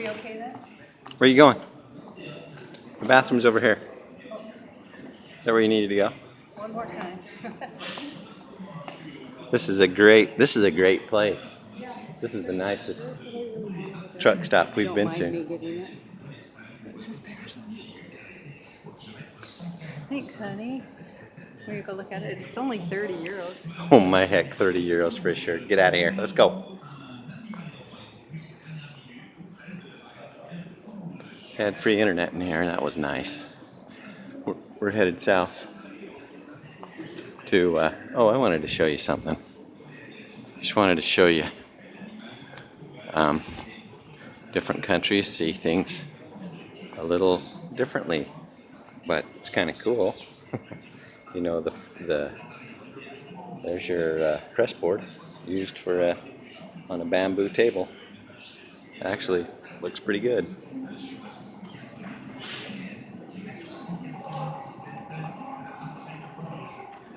We okay then? Where are you going? The bathroom's over here. Is that where you needed to go? One more time. This is a great place. This is the nicest truck stop we've been to. Getting it. Thanks, honey. Where you go look at it? It's only 30 euros. Oh my heck, 30 euros for a shirt. Get out of here. Let's go. Had free internet in here. That was nice. We're headed south to, I wanted to show you something. Just wanted to show you different countries, see things a little differently, but it's kind of cool. You know, there's your press board used for on a bamboo table. Actually, looks pretty good.